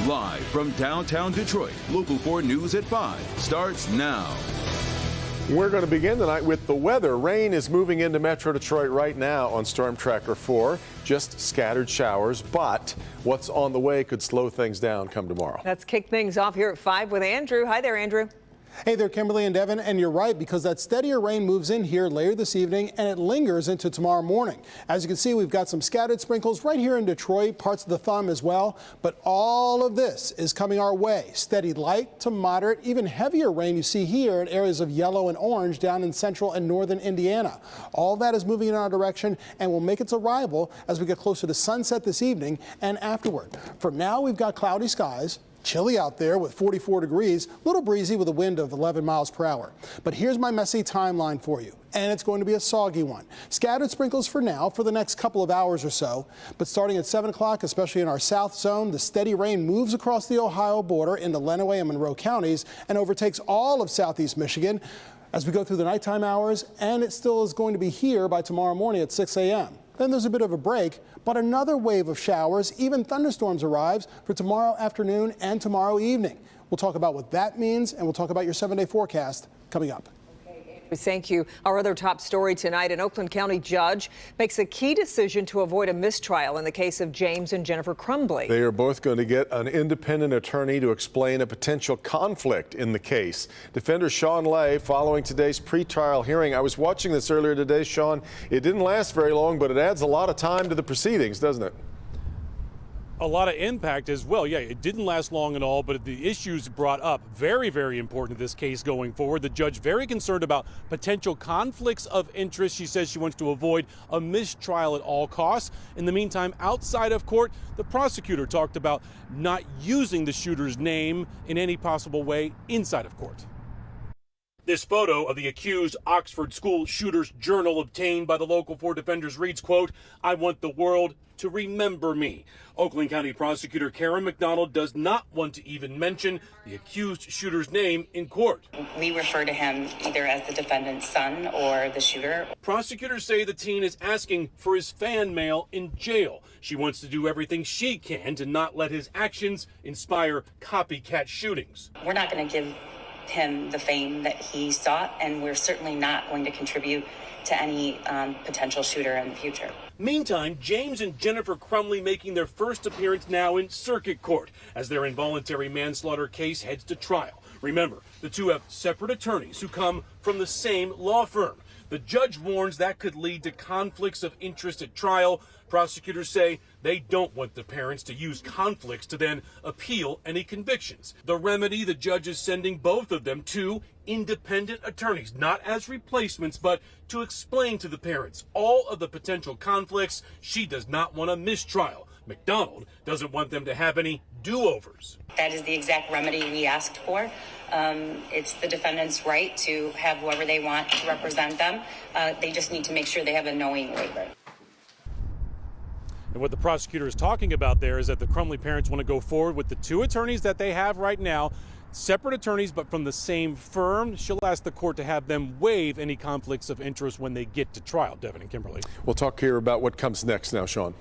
Live from downtown Detroit, Local 4 News at 5 starts now. We're going to begin tonight with the weather. Rain is moving into Metro Detroit right now on Storm Tracker 4. Just scattered showers, but what's on the way could slow things down come tomorrow. Let's kick things off here at 5 with Andrew. Hi there, Andrew. Hey there, Kimberly and Devin, and you're right, because that steadier rain moves in here later this evening and it lingers into tomorrow morning. As you can see, we've got some scattered sprinkles right here in Detroit, parts of the Thumb as well, but all of this is coming our way. Steady light to moderate, even heavier rain you see here in areas of yellow and orange down in central and northern Indiana. All that is moving in our direction and will make its arrival as we get closer to sunset this evening and afterward. For now, we've got cloudy skies. Chilly out there with 44 degrees, a little breezy with a wind of 11 miles per hour. But here's my messy timeline for you, and it's going to be a soggy one. Scattered sprinkles for now for the next couple of hours or so, but starting at 7 o'clock, especially in our south zone, the steady rain moves across the Ohio border into Lenawee and Monroe counties and overtakes all of southeast Michigan as we go through the nighttime hours, and it still is going to be here by tomorrow morning at 6 a.m. Then there's a bit of a break, but another wave of showers, even thunderstorms, arrives for tomorrow afternoon and tomorrow evening. We'll talk about what that means, and we'll talk about your 7-day forecast coming up. Thank you. Our other top story tonight, an Oakland County judge makes a key decision to avoid a mistrial in the case of James and Jennifer Crumley. They are both going to get an independent attorney to explain a potential conflict in the case. Defender Sean Lay, following today's pretrial hearing. I was watching this earlier today, Sean. It didn't last very long, but it adds a lot of time to the proceedings, doesn't it? A lot of impact as well. Yeah, it didn't last long at all, but the issues brought up, very, very important to this case going forward. The judge very concerned about potential conflicts of interest. She says she wants to avoid a mistrial at all costs. In the meantime, outside of court, the prosecutor talked about not using the shooter's name in any possible way inside of court. This photo of the accused Oxford school shooter's journal obtained by the Local 4 defenders reads, quote, "I want the world to remember me." Oakland County Prosecutor Karen McDonald does not want to even mention the accused shooter's name in court. We refer to him either as the defendant's son or the shooter. Prosecutors say the teen is asking for his fan mail in jail. She wants to do everything she can to not let his actions inspire copycat shootings. We're not going to give him the fame that he sought, and we're certainly not going to contribute to any potential shooter in the future. Meantime, James and Jennifer Crumley making their first appearance now in circuit court as their involuntary manslaughter case heads to trial. Remember, the two have separate attorneys who come from the same law firm. The judge warns that could lead to conflicts of interest at trial. Prosecutors say they don't want the parents to use conflicts to then appeal any convictions. The remedy, the judge is sending both of them to independent attorneys, not as replacements, but to explain to the parents all of the potential conflicts. She does not want a mistrial. McDonald doesn't want them to have any do-overs. That is the exact remedy we asked for. It's the defendant's right to have whoever they want to represent them. They just need to make sure they have a knowing waiver. And what the prosecutor is talking about there is that the Crumley parents want to go forward with the two attorneys that they have right now, separate attorneys but from the same firm. She'll ask the court to have them waive any conflicts of interest when they get to trial. Devin and Kimberly. We'll talk here about what comes next now, Sean.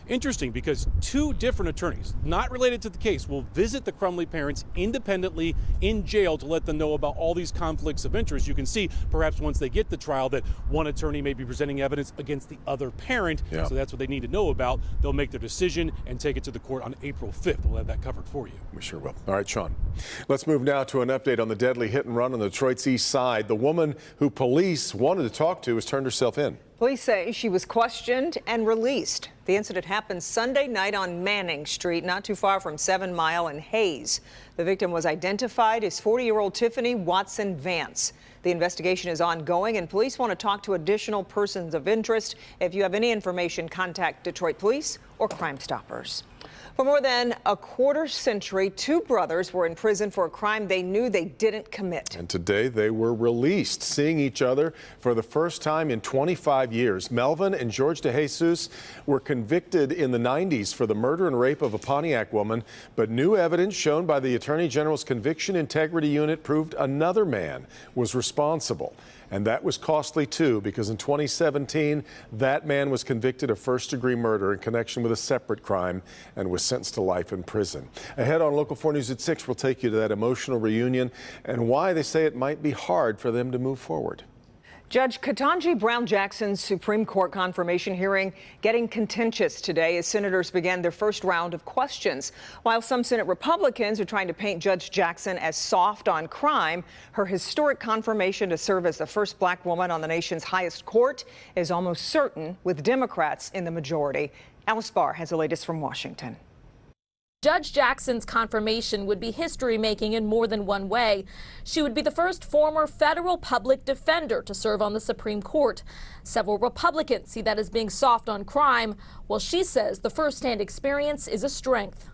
Interesting, because two different attorneys, not related to the case, will visit the Crumley parents independently in jail to let them know about all these conflicts of interest. You can see, perhaps once they get to trial, that one attorney may be presenting evidence against the other parent. Yeah. So that's what they need to know about. They'll make their decision and take it to the court on April 5th. We'll have that covered for you. We sure will. All right, Sean. Let's move now to an update on the deadly hit and run on Detroit's east side. The woman who police wanted to talk to has turned herself in. Police say she was questioned and released. The incident happened Sunday night on Manning Street, not too far from 7 Mile and Hayes. The victim was identified as 40-year-old Tiffany Watson Vance. The investigation is ongoing, and police want to talk to additional persons of interest. If you have any information, contact Detroit Police or Crime Stoppers. For more than a quarter century, two brothers were in prison for a crime they knew they didn't commit. And today they were released, seeing each other for the first time in 25 years. Melvin and George DeJesus were convicted in the 90s for the murder and rape of a Pontiac woman, but new evidence shown by the Attorney General's Conviction Integrity Unit proved another man was responsible. And that was costly, too, because in 2017, that man was convicted of first-degree murder in connection with a separate crime and was sentenced to life in prison. Ahead on Local 4 News at 6, we'll take you to that emotional reunion and why they say it might be hard for them to move forward. Judge Ketanji Brown Jackson's Supreme Court confirmation hearing getting contentious today as senators began their first round of questions. While some Senate Republicans are trying to paint Judge Jackson as soft on crime, her historic confirmation to serve as the first black woman on the nation's highest court is almost certain, with Democrats in the majority. Alice Barr has the latest from Washington. Judge Jackson's confirmation would be history-making in more than one way. She would be the first former federal public defender to serve on the Supreme Court. Several Republicans see that as being soft on crime, while she says the first-hand experience is a strength.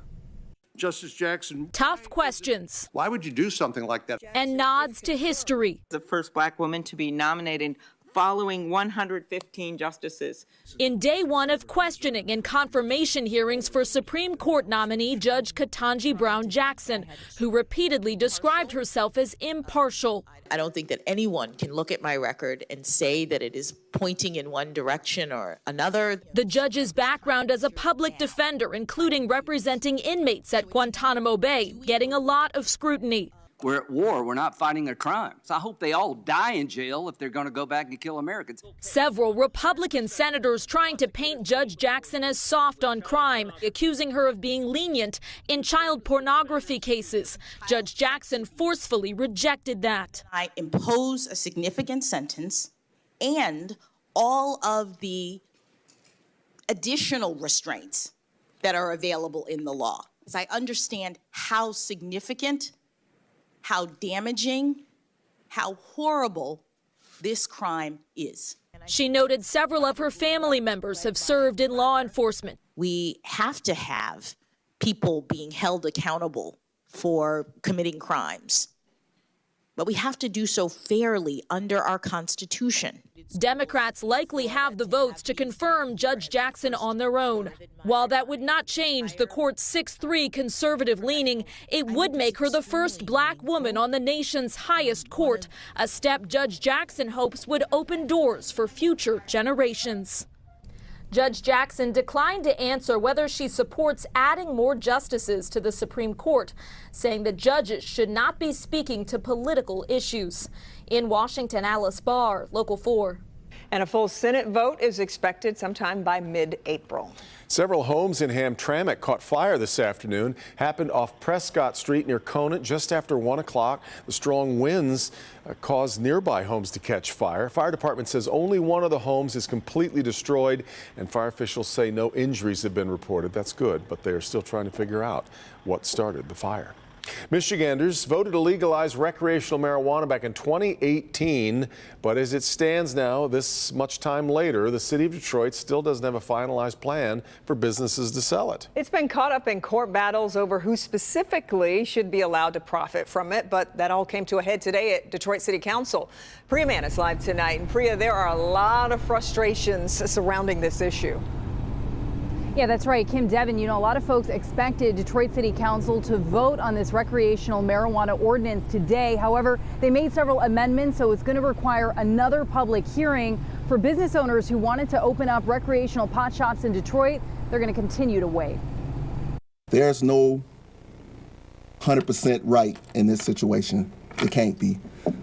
Justice Jackson. Tough questions. Why would you do something like that? And nods to history. The first black woman to be nominated following 115 justices. In day one of questioning and confirmation hearings for Supreme Court nominee Judge Ketanji Brown Jackson, who repeatedly described herself as impartial. I don't think that anyone can look at my record and say that it is pointing in one direction or another. The judge's background as a public defender, including representing inmates at Guantanamo Bay, getting a lot of scrutiny. We're at war. We're not fighting a crime. So I hope they all die in jail if they're going to go back and kill Americans. Several Republican senators trying to paint Judge Jackson as soft on crime, accusing her of being lenient in child pornography cases. Judge Jackson forcefully rejected that. I impose a significant sentence and all of the additional restraints that are available in the law. As I understand how significant, how damaging, how horrible this crime is. She noted several of her family members have served in law enforcement. We have to have people being held accountable for committing crimes, but we have to do so fairly under our Constitution. Democrats likely have the votes to confirm Judge Jackson on their own. While that would not change the court's 6-3 conservative leaning, it would make her the first black woman on the nation's highest court, a step Judge Jackson hopes would open doors for future generations. Judge Jackson declined to answer whether she supports adding more justices to the Supreme Court, saying that judges should not be speaking to political issues. In Washington, Alice Barr, Local 4. And a full Senate vote is expected sometime by mid-April. Several homes in Hamtramck caught fire this afternoon. Happened off Prescott Street near Conant just after 1 o'clock. The strong winds caused nearby homes to catch fire. Fire department says only one of the homes is completely destroyed, and fire officials say no injuries have been reported. That's good, but they are still trying to figure out what started the fire. Michiganders voted to legalize recreational marijuana back in 2018, but as it stands now, this much time later, the city of Detroit still doesn't have a finalized plan for businesses to sell it. It's been caught up in court battles over who specifically should be allowed to profit from it, but that all came to a head today at Detroit City Council. Priya Mann is live tonight, and Priya, there are a lot of frustrations surrounding this issue. Yeah, that's right, Kim, Devin. You know, a lot of folks expected Detroit City Council to vote on this recreational marijuana ordinance today. However, they made several amendments, so it's going to require another public hearing. For business owners who wanted to open up recreational pot shops in Detroit, they're going to continue to wait. There's no 100% right in this situation. It can't be.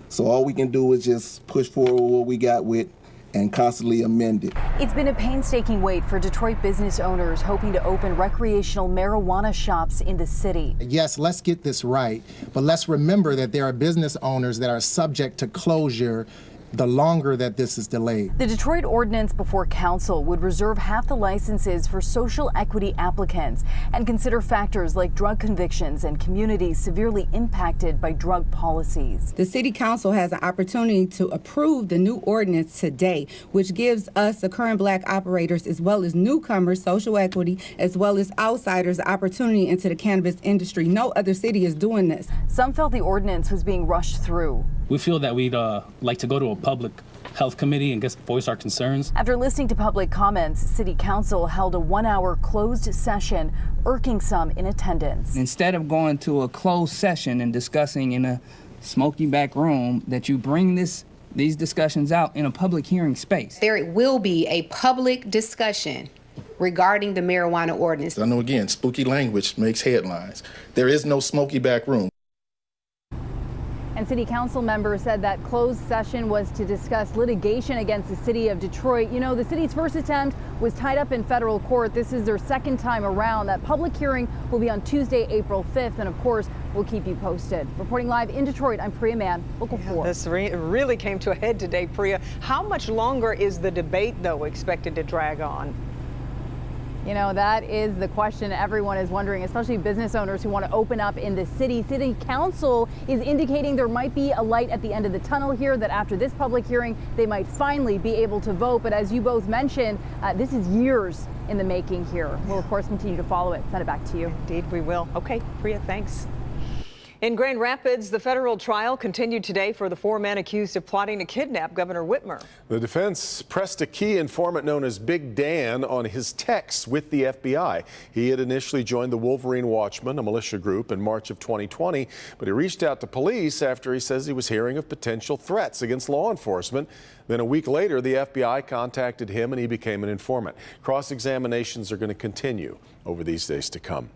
So all we can do is just push forward what we got with and constantly amend it. It's been a painstaking wait for Detroit business owners hoping to open recreational marijuana shops in the city. Yes, let's get this right, but let's remember that there are business owners that are subject to closure the longer that this is delayed. The Detroit ordinance before council would reserve half the licenses for social equity applicants and consider factors like drug convictions and communities severely impacted by drug policies. The city council has an opportunity to approve the new ordinance today, which gives us, the current black operators, as well as newcomers, social equity, as well as outsiders, the opportunity into the cannabis industry. No other city is doing this. Some felt the ordinance was being rushed through. We feel that we'd like to go to a public health committee and voice our concerns. After listening to public comments, City Council held a 1-hour closed session, irking some in attendance. Instead of going to a closed session and discussing in a smoky back room, that you bring this these discussions out in a public hearing space. There will be a public discussion regarding the marijuana ordinance. I know, again, spooky language makes headlines. There is no smoky back room. And city council members said that closed session was to discuss litigation against the city of Detroit. You know, the city's first attempt was tied up in federal court. This is their second time around. That public hearing will be on Tuesday, April 5th. And of course, we'll keep you posted. Reporting live in Detroit, I'm Priya Mann, Local 4. This really came to a head today, Priya. How much longer is the debate, though, expected to drag on? You know, that is the question everyone is wondering, especially business owners who want to open up in the city. City Council is indicating there might be a light at the end of the tunnel here, that after this public hearing, they might finally be able to vote. But as you both mentioned, this is years in the making here. We'll, of course, continue to follow it. Send it back to you. Indeed, we will. Okay, Priya, thanks. In Grand Rapids, the federal trial continued today for the 4 men accused of plotting to kidnap Governor Whitmer. The defense pressed a key informant known as Big Dan on his texts with the FBI. He had initially joined the Wolverine Watchmen, a militia group, in March of 2020, but he reached out to police after he says he was hearing of potential threats against law enforcement. Then a week later, the FBI contacted him and he became an informant. Cross-examinations are going to continue over these days to come.